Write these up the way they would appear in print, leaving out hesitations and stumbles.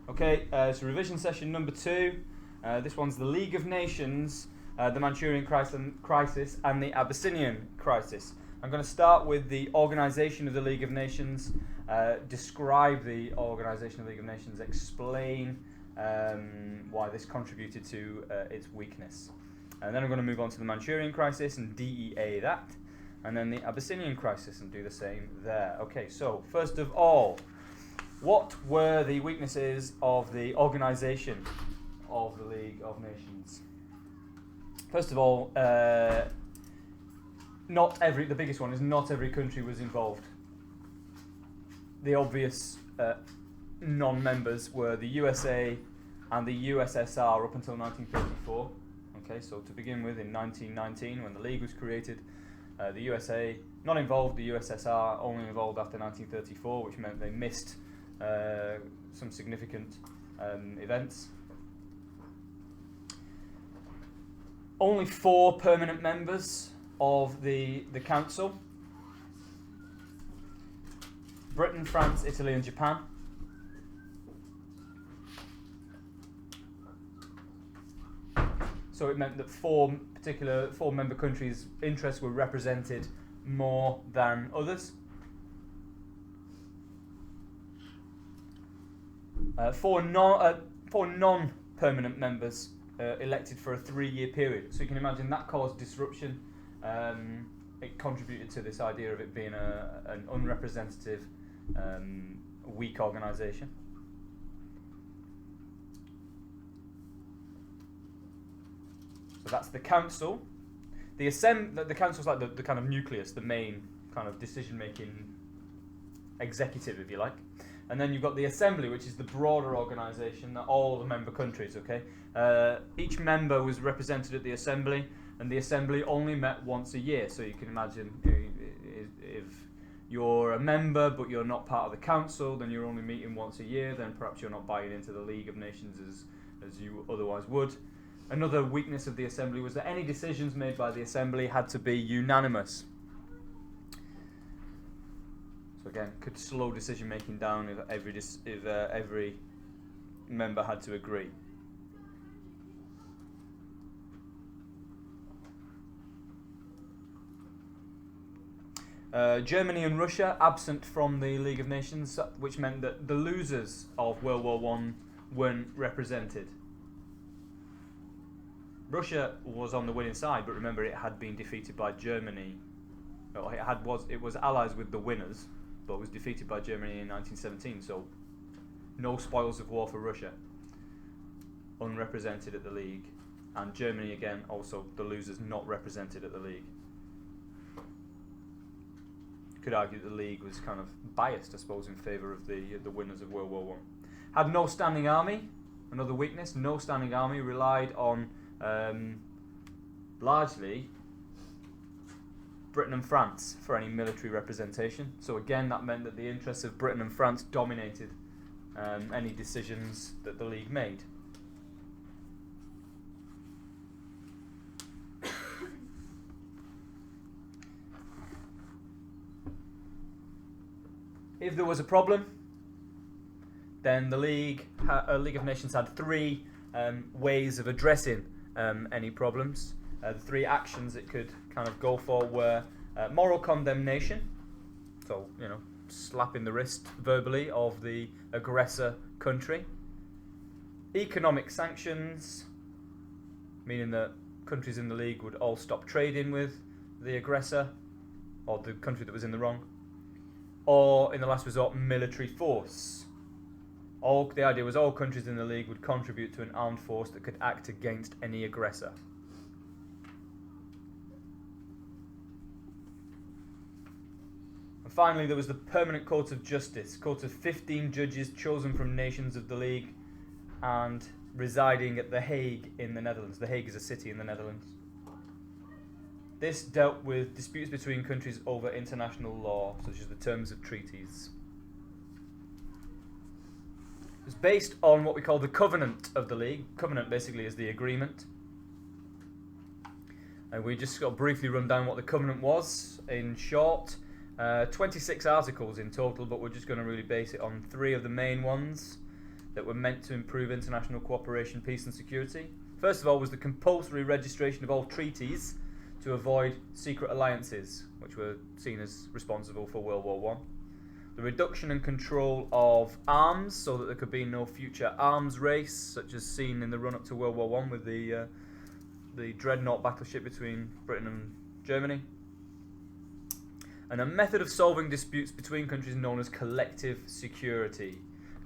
Okay, so revision session number 2. This one's the League of Nations, the Manchurian Crisis, and the Abyssinian Crisis. I'm going to start with the organisation of the League of Nations, describe the organisation of the League of Nations, explain why this contributed to its weakness. And then I'm going to move on to the Manchurian Crisis and DEA that, and then the Abyssinian Crisis and do the same there. Okay, so first of all, what were the weaknesses of the organisation of the League of Nations? First of all, the biggest one is not every country was involved. The obvious non-members were the USA and the USSR up until 1934. Okay, so to begin with, in 1919, when the League was created, the USA not involved, the USSR only involved after 1934, which meant they missed some significant events. Only 4 permanent members of the Council: Britain, France, Italy and Japan. So it meant that 4 member countries' interests were represented more than others. 4 non-permanent members elected for a 3-year period. So you can imagine that caused disruption. It contributed to this idea of it being an unrepresentative, weak organisation. So that's the Council. The Council's like the kind of nucleus, the main kind of decision-making executive, if you like. And then you've got the Assembly, which is the broader organisation that all the member countries, okay? Each member was represented at the Assembly, and the Assembly only met once a year. So you can imagine if you're a member but you're not part of the Council, then you're only meeting once a year, then perhaps you're not buying into the League of Nations as you otherwise would. Another weakness of the Assembly was that any decisions made by the Assembly had to be unanimous. So again, could slow decision making down if every member had to agree. Germany and Russia absent from the League of Nations, which meant that the losers of World War I weren't represented. Russia was on the winning side, but remember it had been defeated by Germany. It was allies with the winners, but was defeated by Germany in 1917. So no spoils of war for Russia. Unrepresented at the League, and Germany again also the losers not represented at the League. You could argue the League was kind of biased, I suppose, in favour of the winners of World War I. Had no standing army. Another weakness. No standing army. Relied on largely Britain and France for any military representation. So again, that meant that the interests of Britain and France dominated any decisions that the League made. If there was a problem, then the League of Nations had 3 ways of addressing any problems. The 3 actions it could kind of go for were moral condemnation, so slapping the wrist verbally of the aggressor country; economic sanctions, meaning that countries in the League would all stop trading with the aggressor or the country that was in the wrong; or in the last resort, military force. The idea was all countries in the League would contribute to an armed force that could act against any aggressor. And finally, there was the Permanent Court of Justice, court of 15 judges chosen from nations of the League and residing at The Hague in the Netherlands. The Hague is a city in the Netherlands. This dealt with disputes between countries over international law, such as the terms of treaties. It was based on what we call the covenant of the League. Covenant basically is the agreement. And we just got to briefly run down what the covenant was in short. 26 articles in total, but we're just going to really base it on 3 of the main ones. that were meant to improve international cooperation, peace and security. First of all was the compulsory registration of all treaties to avoid secret alliances, which were seen as responsible for World War I. The reduction and control of arms, so that there could be no future arms race, such as seen in the run-up to World War I with the dreadnought battleship between Britain and Germany. And a method of solving disputes between countries known as collective security.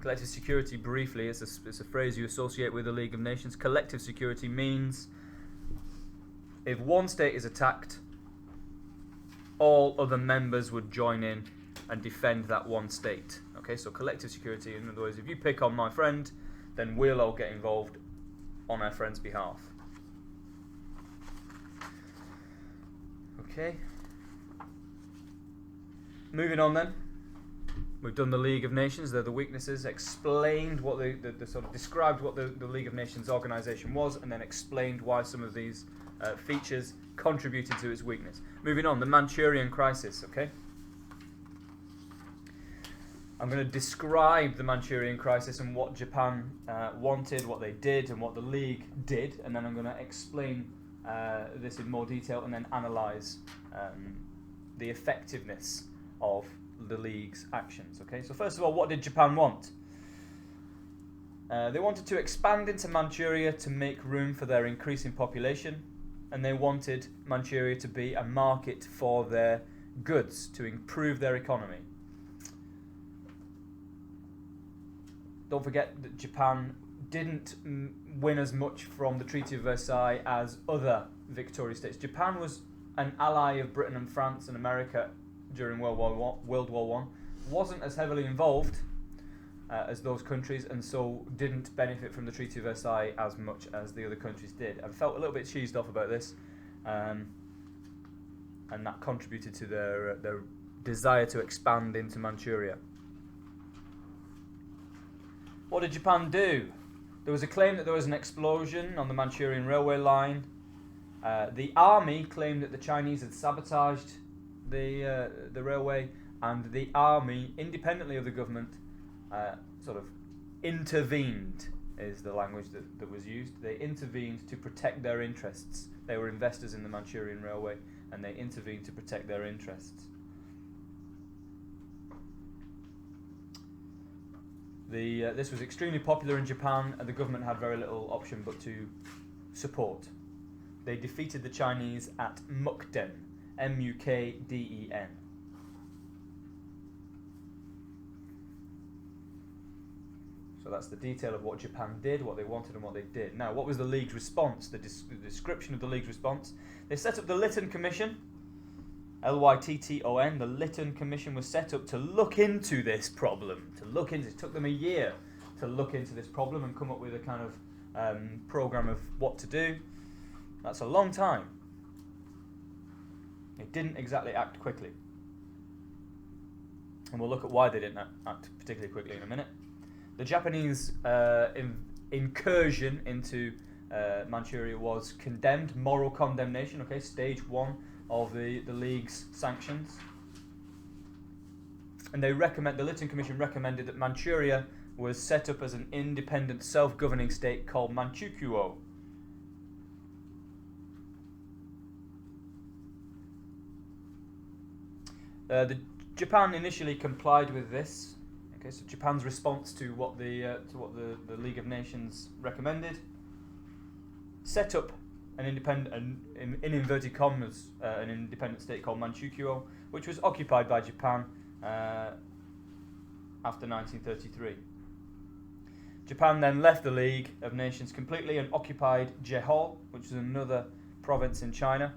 Collective security, briefly, it's a phrase you associate with the League of Nations. Collective security means if one state is attacked, all other members would join in and defend that one state. Okay, so collective security, in other words, if you pick on my friend, then we'll all get involved on our friend's behalf. Okay. Moving on then. We've done the League of Nations, they're the weaknesses, explained what the sort of described what the League of Nations organisation was, and then explained why some of these features contributed to its weakness. Moving on, the Manchurian Crisis, okay? I'm going to describe the Manchurian Crisis and what Japan wanted, what they did, and what the League did, and then I'm going to explain this in more detail and then analyse the effectiveness of the League's actions. Okay, so first of all, what did Japan want? They wanted to expand into Manchuria to make room for their increasing population, and they wanted Manchuria to be a market for their goods, to improve their economy. Don't forget that Japan didn't win as much from the Treaty of Versailles as other victorious states. Japan was an ally of Britain and France and America during World War I, wasn't as heavily involved as those countries, and so didn't benefit from the Treaty of Versailles as much as the other countries did, and felt a little bit cheesed off about this, and that contributed to their desire to expand into Manchuria. What did Japan do? There was a claim that there was an explosion on the Manchurian railway line. The army claimed that the Chinese had sabotaged the railway, and the army, independently of the government, sort of intervened, is the language that was used. They intervened to protect their interests. They were investors in the Manchurian railway, and they intervened to protect their interests. This was extremely popular in Japan, and the government had very little option but to support. They defeated the Chinese at Mukden, Mukden. So that's the detail of what Japan did, what they wanted and what they did. Now, what was the League's response? The description of the League's response. They set up the Lytton Commission, Lytton. The Lytton Commission was set up to look into this problem. It took them a year to look into this problem and come up with a kind of program of what to do. That's a long time. It didn't exactly act quickly. And we'll look at why they didn't act particularly quickly in a minute. The Japanese incursion into Manchuria was condemned, moral condemnation, okay, stage 1 of the League's sanctions. And the Lytton Commission recommended that Manchuria was set up as an independent self-governing state called Manchukuo. Japan initially complied with this. Okay, so Japan's response to what the League of Nations recommended: set up an independent, in inverted commas, an independent state called Manchukuo, which was occupied by Japan after 1933. Japan then left the League of Nations completely and occupied Jehol, which is another province in China,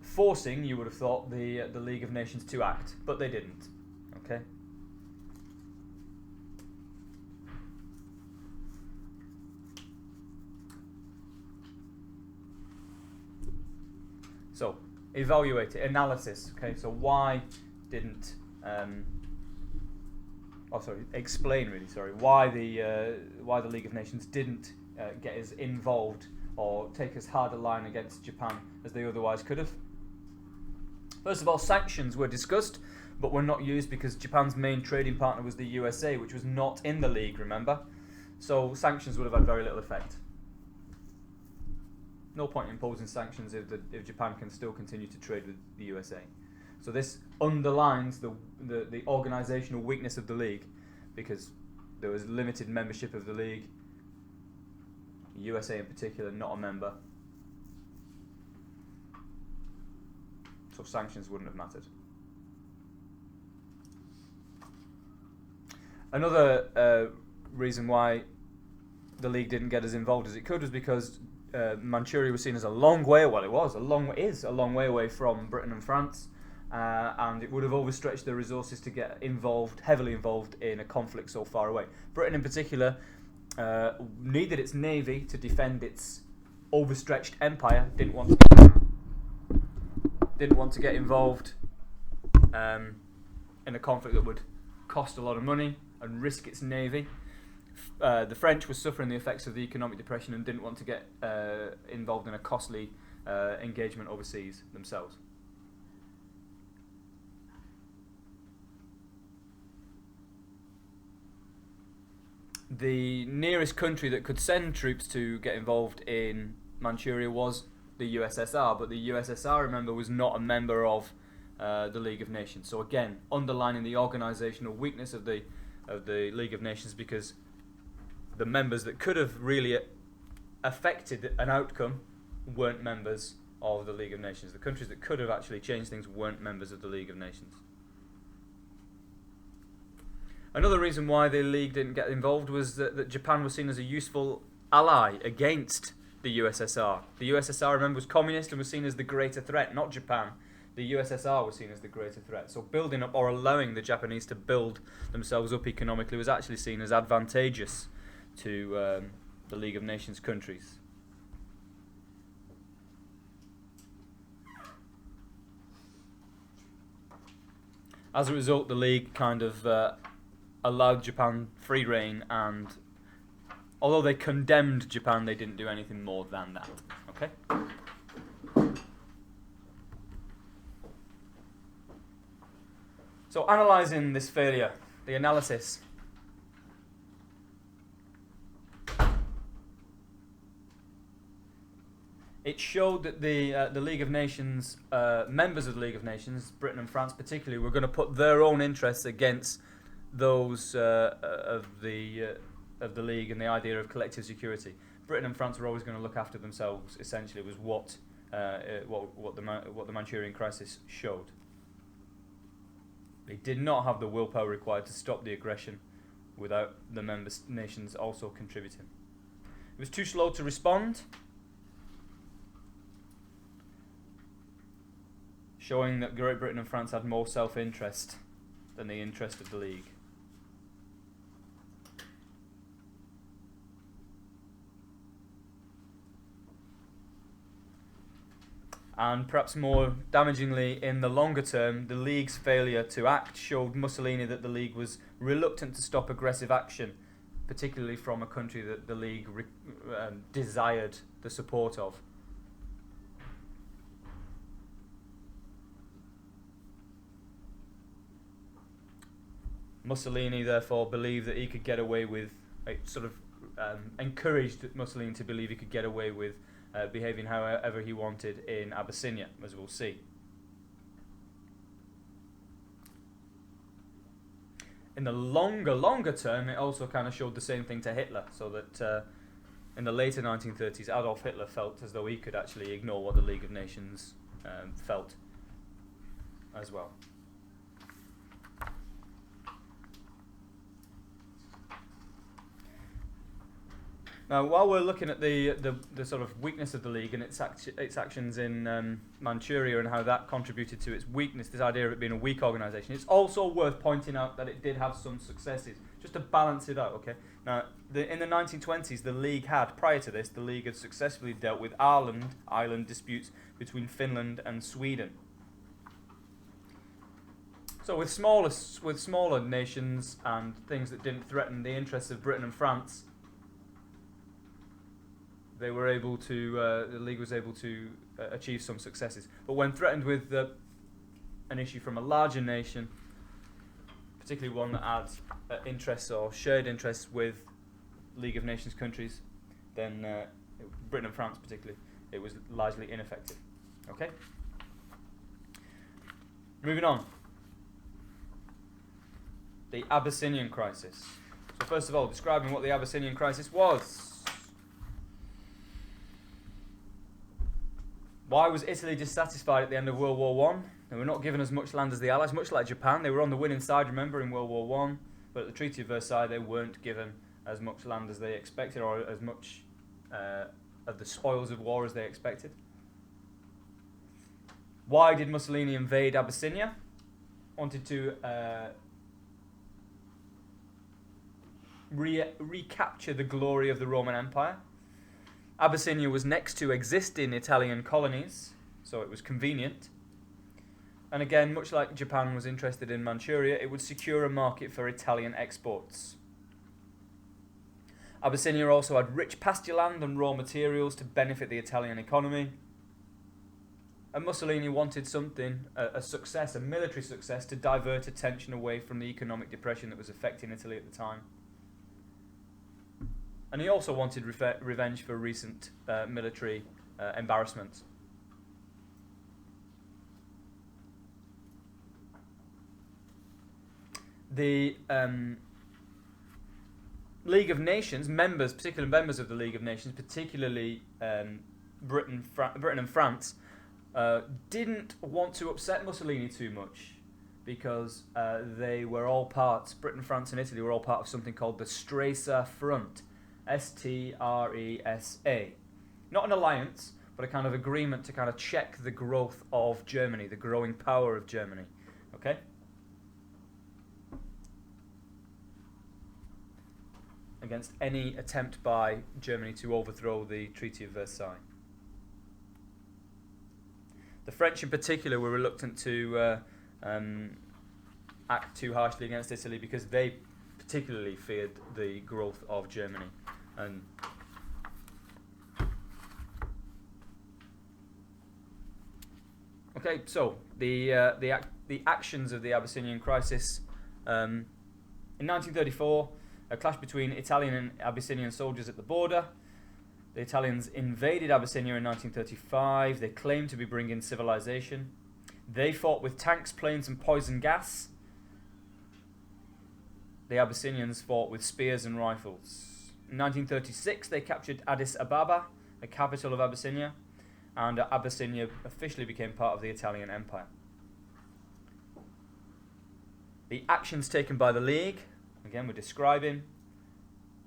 forcing, you would have thought, the League of Nations to act, but they didn't. Okay. So, evaluate it, analysis. Okay, so why didn't? Explain really. Sorry, why the League of Nations didn't get as involved or take as hard a line against Japan as they otherwise could have. First of all, sanctions were discussed. but were not used because Japan's main trading partner was the USA, which was not in the League, remember? So sanctions would have had very little effect. No point in imposing sanctions if Japan can still continue to trade with the USA. So this underlines the organisational weakness of the League, because there was limited membership of the League. USA in particular, not a member. So sanctions wouldn't have mattered. Another reason why the League didn't get as involved as it could was because Manchuria was seen as a long way, well it was, is a long way away from Britain and France, and it would have overstretched their resources to get heavily involved in a conflict so far away. Britain in particular needed its navy to defend its overstretched empire, didn't want to get involved in a conflict that would cost a lot of money and risk its navy. The French were suffering the effects of the economic depression and didn't want to get involved in a costly engagement overseas themselves. The nearest country that could send troops to get involved in Manchuria was the USSR, but the USSR, remember, was not a member of the League of Nations. So again, underlining the organisational weakness of the League of Nations, because the members that could have really affected an outcome weren't members of the League of Nations. The countries that could have actually changed things weren't members of the League of Nations. Another reason why the League didn't get involved was that Japan was seen as a useful ally against the USSR. The USSR, remember, was communist and was seen as the greater threat, not Japan. The USSR was seen as the greater threat. So building up or allowing the Japanese to build themselves up economically was actually seen as advantageous to the League of Nations countries. As a result, the League kind of allowed Japan free rein, and although they condemned Japan, they didn't do anything more than that. Okay? So analysing this failure, the analysis. It showed that the League of Nations, members of the League of Nations, Britain and France particularly, were going to put their own interests against those of the League and the idea of collective security. Britain and France were always going to look after themselves. Essentially, was what the Manchurian Crisis showed. They did not have the willpower required to stop the aggression without the member nations also contributing. It was too slow to respond, showing that Great Britain and France had more self-interest than the interest of the League. And perhaps more damagingly, in the longer term, the League's failure to act showed Mussolini that the League was reluctant to stop aggressive action, particularly from a country that the League desired the support of. Mussolini therefore believed that he could get away with, encouraged Mussolini to believe he could get away with behaving however he wanted in Abyssinia, as we'll see. In the longer term, it also kind of showed the same thing to Hitler, so that in the later 1930s, Adolf Hitler felt as though he could actually ignore what the League of Nations felt as well. Now, while we're looking at the sort of weakness of the League and its actions in Manchuria and how that contributed to its weakness, this idea of it being a weak organisation, it's also worth pointing out that it did have some successes, just to balance it out, okay? Now, in the 1920s, the League had, prior to this, the League had successfully dealt with island disputes between Finland and Sweden. So with smaller nations and things that didn't threaten the interests of Britain and France, they were able to, the League was able to achieve some successes. But when threatened with an issue from a larger nation, particularly one that had interests or shared interests with League of Nations countries, then Britain and France particularly, it was largely ineffective. Okay? Moving on. The Abyssinian Crisis. So first of all, describing what the Abyssinian Crisis was. Why was Italy dissatisfied at the end of World War One? They were not given as much land as the Allies, much like Japan. They were on the winning side, remember, in World War One, but at the Treaty of Versailles they weren't given as much land as they expected, or as much of the spoils of war as they expected. Why did Mussolini invade Abyssinia? Wanted to recapture the glory of the Roman Empire. Abyssinia was next to existing Italian colonies, so it was convenient. And again, much like Japan was interested in Manchuria, it would secure a market for Italian exports. Abyssinia also had rich pasture land and raw materials to benefit the Italian economy. And Mussolini wanted something, a success, a military success, to divert attention away from the economic depression that was affecting Italy at the time. And he also wanted revenge for recent military embarrassments. The League of Nations, particular members of the League of Nations, particularly Britain and France, didn't want to upset Mussolini too much, because they were all Britain, France and Italy were all part of something called the Stresa Front. S-T-R-E-S-A. Not an alliance, but a kind of agreement to kind of check the growth of Germany, the growing power of Germany. Okay? Against any attempt by Germany to overthrow the Treaty of Versailles. The French in particular were reluctant to act too harshly against Italy, because they particularly feared the growth of Germany. And okay, so the actions of the Abyssinian Crisis. In 1934, a clash between Italian and Abyssinian soldiers at the border. The Italians invaded Abyssinia in 1935. They claimed to be bringing civilization. They fought with tanks, planes, and poison gas. The Abyssinians fought with spears and rifles. In 1936, they captured Addis Ababa, the capital of Abyssinia, and Abyssinia officially became part of the Italian Empire. The actions taken by the League, again we're describing,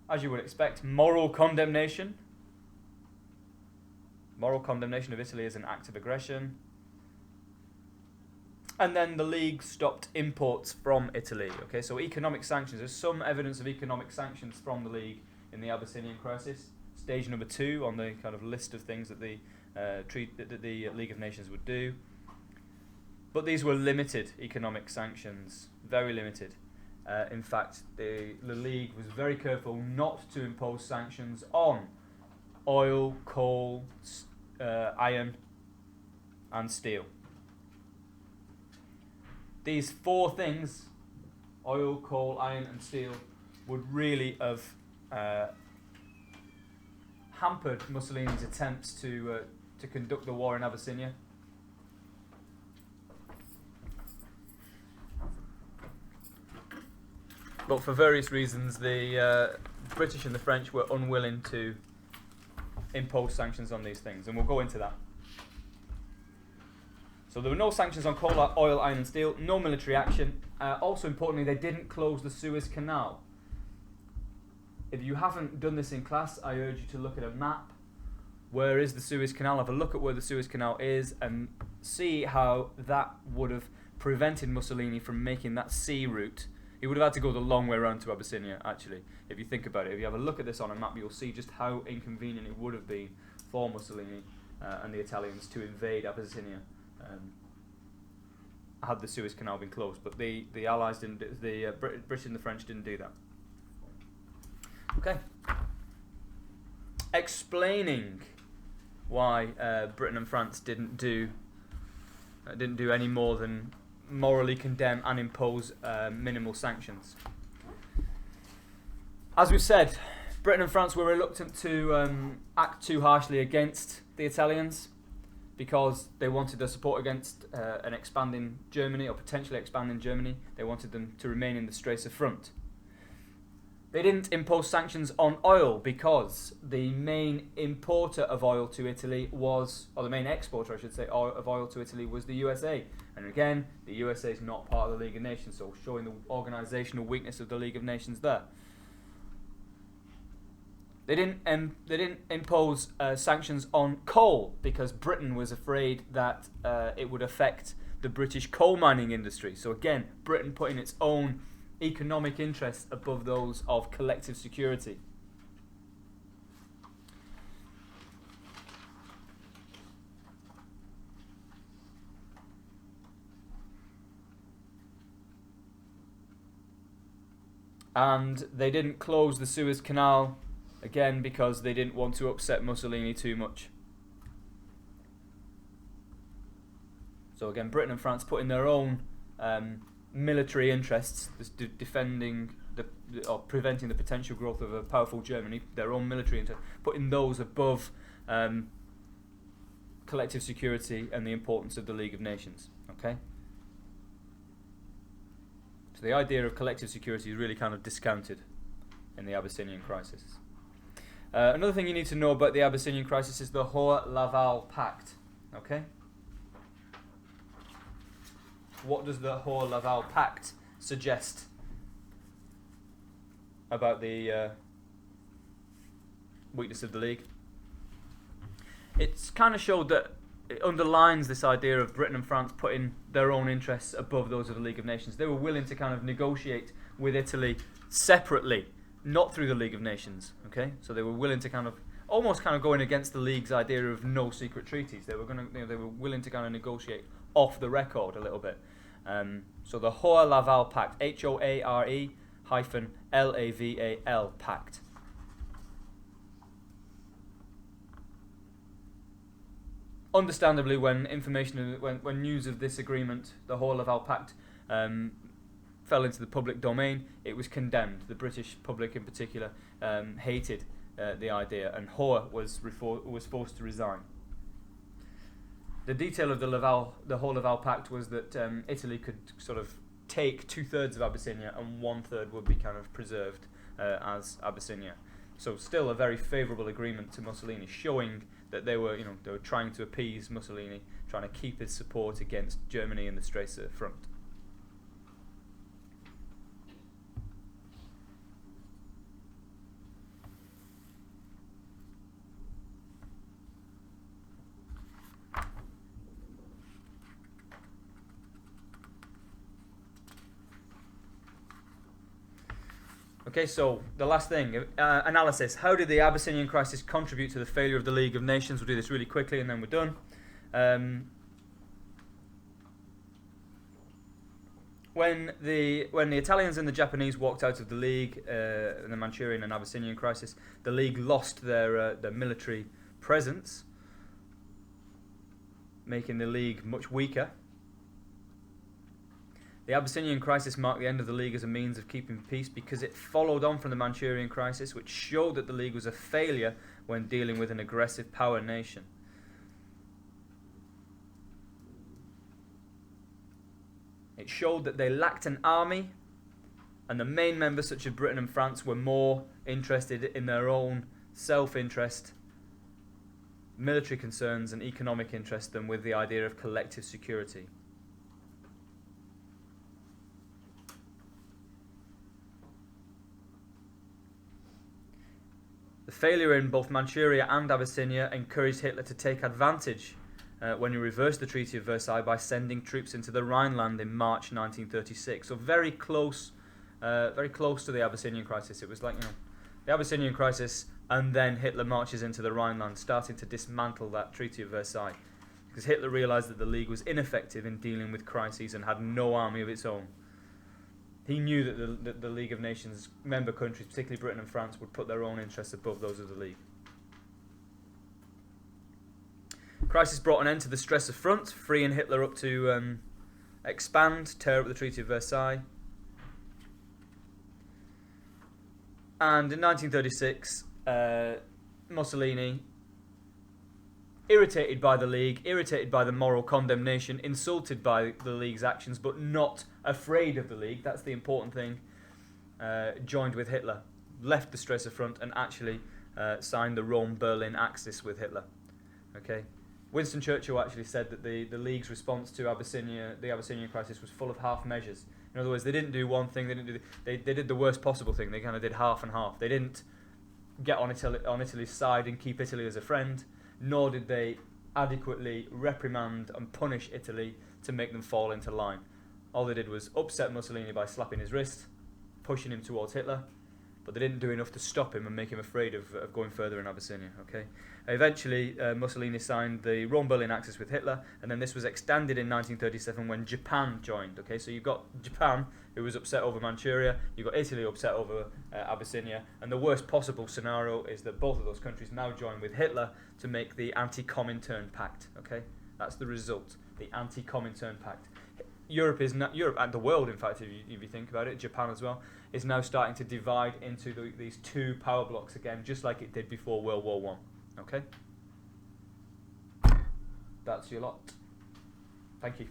as you would expect, moral condemnation. Moral condemnation of Italy as an act of aggression. And then the League stopped imports from Italy. Okay, so economic sanctions. There's some evidence of economic sanctions from the League in the Abyssinian Crisis. Stage number 2 on the kind of list of things that the League of Nations would do. But these were limited economic sanctions, very limited. In fact, the League was very careful not to impose sanctions on oil, coal, iron, and steel. These 4 things, oil, coal, iron, and steel, would really have hampered Mussolini's attempts to conduct the war in Abyssinia. But for various reasons, the British and the French were unwilling to impose sanctions on these things, and we'll go into that. So there were no sanctions on coal, oil, iron and steel, no military action. Also importantly, they didn't close the Suez Canal. If you haven't done this in class, I urge you to look at a map. Where is the Suez Canal? Have a look at where the Suez Canal is and see how that would have prevented Mussolini from making that sea route. He would have had to go the long way around to Abyssinia, actually, if you think about it. If you have a look at this on a map, you'll see just how inconvenient it would have been for Mussolini and the Italians to invade Abyssinia had the Suez Canal been closed. But the Allies didn't, the British and the French didn't do that. Okay. Explaining why Britain and France didn't do any more than morally condemn and impose minimal sanctions. As we've said, Britain and France were reluctant to act too harshly against the Italians because they wanted their support against an expanding Germany, or potentially expanding Germany. They wanted them to remain in the Straits of Front. They didn't impose sanctions on oil because the main importer of oil to Italy was, or the main exporter, I should say, of oil to Italy was the USA. And again, the USA is not part of the League of Nations, so showing the organisational weakness of the League of Nations there. They didn't impose sanctions on coal because Britain was afraid that it would affect the British coal mining industry. So again, Britain putting its own economic interests above those of collective security. And they didn't close the Suez Canal, again, because they didn't want to upset Mussolini too much. So again, Britain and France putting their own military interests, defending or preventing the potential growth of a powerful Germany, their own military interests, putting those above collective security and the importance of the League of Nations. Okay. So the idea of collective security is really kind of discounted in the Abyssinian Crisis. Another thing you need to know about the Abyssinian Crisis is the Hoare-Laval Pact. Okay. What does the Hoare-Laval Pact suggest about the weakness of the League? It's kind of showed that it underlines this idea of Britain and France putting their own interests above those of the League of Nations. They were willing to kind of negotiate with Italy separately, not through the League of Nations. Okay, so they were willing to kind of almost kind of going against the League's idea of no secret treaties. They were they were willing to kind of negotiate off the record a little bit. So the Hoare-Laval Pact, H-O-A-R-E-Laval Pact. Understandably, when news of this agreement, the Hoare-Laval Pact, fell into the public domain, it was condemned. The British public, in particular, hated the idea, and Hoare was forced to resign. The detail of the Hoare-Laval Pact was that Italy could sort of take 2/3 of Abyssinia, and 1/3 would be kind of preserved as Abyssinia. So still a very favourable agreement to Mussolini, showing that they were trying to appease Mussolini, trying to keep his support against Germany in the Straits of Front. Okay, so the last thing, analysis. How did the Abyssinian Crisis contribute to the failure of the League of Nations? We'll do this really quickly and then we're done. When the Italians and the Japanese walked out of the League in the Manchurian and Abyssinian Crisis, the League lost their military presence, making the League much weaker. The Abyssinian Crisis marked the end of the League as a means of keeping peace because it followed on from the Manchurian Crisis, which showed that the League was a failure when dealing with an aggressive power nation. It showed that they lacked an army, and the main members, such as Britain and France, were more interested in their own self-interest, military concerns and economic interest than with the idea of collective security. The failure in both Manchuria and Abyssinia encouraged Hitler to take advantage when he reversed the Treaty of Versailles by sending troops into the Rhineland in March 1936. So very close to the Abyssinian Crisis. It was like, the Abyssinian Crisis, and then Hitler marches into the Rhineland, starting to dismantle that Treaty of Versailles. Because Hitler realised that the League was ineffective in dealing with crises and had no army of its own. He knew that the League of Nations member countries, particularly Britain and France, would put their own interests above those of the League. Crisis brought an end to the stress of front, freeing Hitler up to expand, tear up the Treaty of Versailles. And in 1936, Mussolini, irritated by the League, irritated by the moral condemnation, insulted by the League's actions, but not afraid of the League, that's the important thing, joined with Hitler, left the Stresser Front, and actually signed the Rome-Berlin Axis with Hitler. Okay, Winston Churchill actually said that the League's response to the Abyssinian Crisis was full of half measures. In other words, they didn't do one thing, they did the worst possible thing. They kind of did half and half. They didn't get on Italy's side and keep Italy as a friend, nor did they adequately reprimand and punish Italy to make them fall into line. All they did was upset Mussolini by slapping his wrist, pushing him towards Hitler, but they didn't do enough to stop him and make him afraid of going further in Abyssinia. Okay. Eventually, Mussolini signed the Rome-Berlin Axis with Hitler, and then this was extended in 1937 when Japan joined. Okay, so you've got Japan, who was upset over Manchuria, you've got Italy upset over Abyssinia, and the worst possible scenario is that both of those countries now join with Hitler to make the Anti-Comintern Pact. Okay, that's the result, the Anti-Comintern Pact. Europe and the world, in fact, if you think about it, Japan as well, is now starting to divide into these two power blocks again, just like it did before World War One. Okay? That's your lot. Thank you.